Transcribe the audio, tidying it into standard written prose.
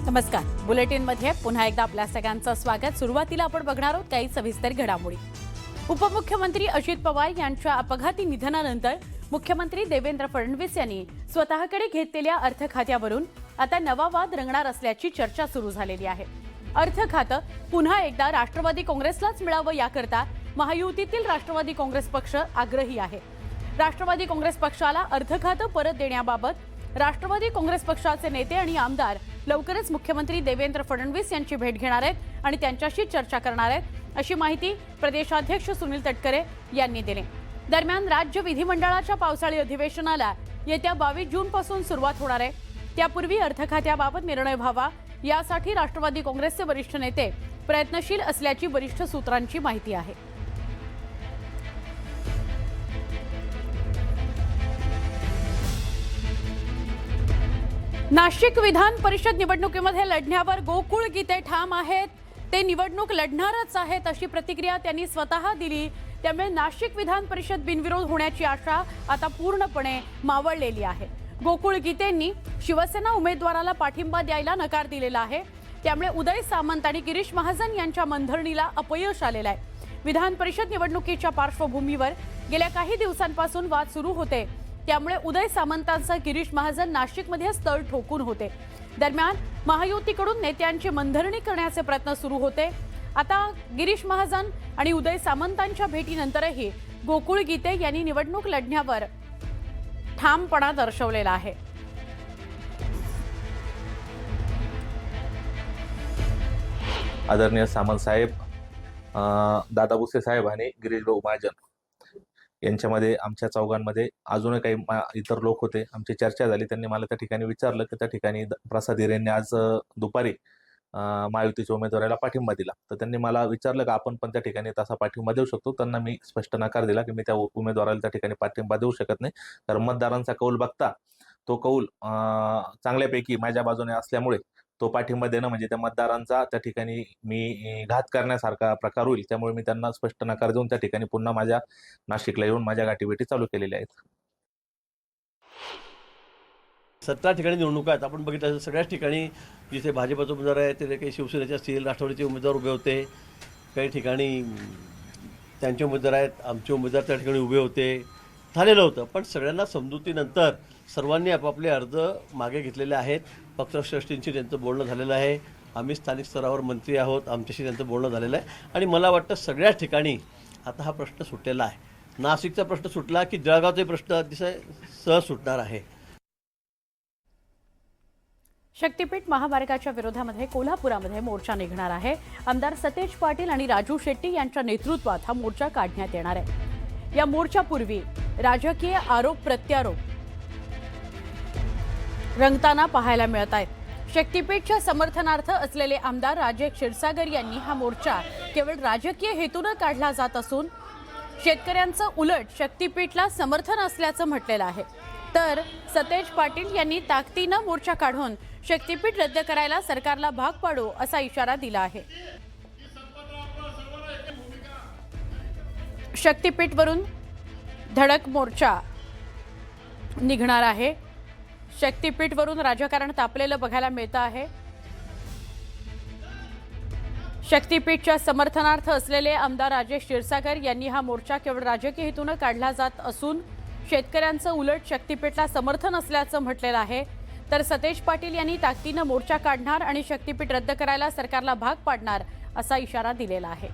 नमस्कार, बुलेटिनमध्ये पुन्हा एकदा आपल्या सगळ्यांचं स्वागत। सुरुवातीला आपण बघणार आहोत काही सविस्तर घडामोडी। उपमुख्यमंत्री अजित पवार यांच्या अपघाती निधनानंतर मुख्यमंत्री देवेंद्र फडणवीस यांनी स्वतःकडे घेतलेल्या अर्थ खात्यावरून आता नवा वाद रंगणार असल्याची चर्चा सुरू झालेली आहे। अर्थ खातं पुन्हा एकदा राष्ट्रवादी काँग्रेसलाच मिळावं याकरता महायुतीतील राष्ट्रवादी काँग्रेस पक्ष आग्रही आहे। राष्ट्रवादी काँग्रेस पक्षाला अर्थ खातं परत देण्याबाबत राष्ट्रवादी काँग्रेस पक्षाचे नेते आणि आमदार लवकरच मुख्यमंत्री देवेंद्र फडणवीस यांची भेट घेणार आहेत आणि त्यांच्याशी चर्चा करणार आहेत, अशी माहिती प्रदेशाध्यक्ष सुनील तटकरे यांनी दिली। दरम्यान राज्य विधिमंडळाच्या पावसाळी अधिवेशनाला येत्या 22 जून पासून सुरुवात होणार आहे। त्यापूर्वी अर्थ खात्याबाबत निर्णय व्हावा यासाठी राष्ट्रवादी काँग्रेसचे वरिष्ठ नेते प्रयत्नशील असल्याची वरिष्ठ सूत्रांची माहिती आहे। नाशिक विधान परिषद निवडणुकीमध्ये लढण्यावर गोकुळ गीते ठाम आहेत। ते निवडणूक लढणारच आहेत अशी प्रतिक्रिया त्यांनी स्वतः दिली। त्यामुळे नाशिक विधान परिषद बिनविरोध होण्याची आशा आता पूर्णपणे मावळलेली आहे। गोकुळ गीतेंनी शिवसेना उमेदवाराला पाठिंबा द्यायला नकार दिलेला आहे। त्यामुळे उदय सामंत आणि गिरीश महाजन यांच्या मंथरणीला अपयश आलेलं आहे। विधान परिषद निवडणुकीच्या पार्श्वभूमीवर गेल्या काही दिवसांपासून वाद सुरू होते। त्यामुळे उदय सामंतांचा गिरीश महाजन नाशिकमध्ये स्थळ ठोकून होते। दरम्यान महायुतीकडून नेत्यांची मंथरणी करण्याचे प्रयत्न सुरू होते। आता गिरीश महाजन आणि उदय सामंतांच्या भेटीनंतरही गोकुळ गीते यांनी निवडणूक लढण्यावर ठामपणा दर्शवलेला आहे। आदरणीय सामंत साहेब, दादा भुसे साहेब आणि गिरीश भाऊ महाजन यांच्यामध्ये आमच्या चौघांमध्ये अजूनही काही इतर लोक होते। आमची चर्चा झाली। त्यांनी मला त्या ठिकाणी विचारलं की त्या ठिकाणी प्रसाद हिरेंनी आज दुपारी महायुतीच्या उमेदवाराला पाठिंबा दिला, तर त्यांनी मला विचारलं की आपण पण त्या ठिकाणी तसा पाठिंबा देऊ शकतो। त्यांना मी स्पष्ट नकार दिला की मी त्या उमेदवाराला त्या ठिकाणी पाठिंबा देऊ शकत नाही, कारण मतदारांचा कौल बघता तो कौल चांगल्यापैकी माझ्या बाजूने असल्यामुळे तो पाठिंबा देणं म्हणजे त्या मतदारांचा त्या ठिकाणी मी घात करण्यासारखा प्रकार होईल। त्यामुळे मी त्यांना स्पष्ट नकार देऊन त्या ठिकाणी पुन्हा माझ्या नाशिकला येऊन माझ्या गाठीभेटी चालू केलेल्या आहेत। 17 ठिकाणी निवडणुका आहेत। आपण बघितलं सगळ्याच ठिकाणी जिथे भाजपचे उमेदवार आहेत तिथे काही शिवसेनेचे असतील, राष्ट्रवादीचे उमेदवार उभे होते, काही ठिकाणी त्यांचे उमेदवार आहेत, आमचे उमेदवार त्या ठिकाणी उभे होते, झालेलं होतं। पण सगळ्यांना समजुतीनंतर सर्वांनी आपापले अर्ज मागे घेतलेले आहेत। पक्षश्रेष्ठींशी त्यांचं बोलणं झालेलं आहे। आम्ही स्थानिक स्तरावर मंत्री आहोत, आमच्याशी त्यांचं बोलणं झालेलं आहे आणि मला वाटतं सगळ्याच ठिकाणी आता हा प्रश्न सुटलेला आहे। नाशिकचा प्रश्न सुटला की जळगावचा प्रश्न अतिशय सहज सुटणार आहे। शक्तीपीठ महामार्गाच्या विरोधामध्ये कोल्हापुरामध्ये मोर्चा निघणार आहे। आमदार सतेज पाटील आणि राजू शेट्टी यांच्या नेतृत्वात हा मोर्चा काढण्यात येणार आहे। या मोर्चापूर्वी राजकीय आरोप प्रत्यारोप रंगताना पाहायला मिळत आहेत। शक्तीपीठच्या समर्थनार्थ असलेले आमदार राजेश क्षीरसागर यांनी हा मोर्चा केवळ राजकीय हेतूने काढला जात असून शेतकऱ्यांचं उलट शक्तीपीठला समर्थन असल्याचं म्हटलेलं आहे। तर सतेज पाटील यांनी ताकदीनं मोर्चा काढून शक्तीपीठ रद्द करायला सरकारला भाग पाडू असा इशारा दिला आहे। शक्तीपीठवरून धडक मोर्चा निघणार आहे। शक्तीपीठवरून राजकारण तापलेलं बघायला मिळतं आहे। शक्तीपीठच्या समर्थनार्थ असलेले आमदार राजेश क्षीरसागर यांनी हा मोर्चा केवळ राजकीय हेतूने काढला जात असून शेतकऱ्यांचं उलट शक्तीपीठला समर्थन असल्याचं म्हटलेलं आहे। तर सतेज पाटील यांनी ताकदीनं मोर्चा काढणार आणि शक्तीपीठ रद्द करायला सरकारला भाग पाडणार असा इशारा दिलेला आहे।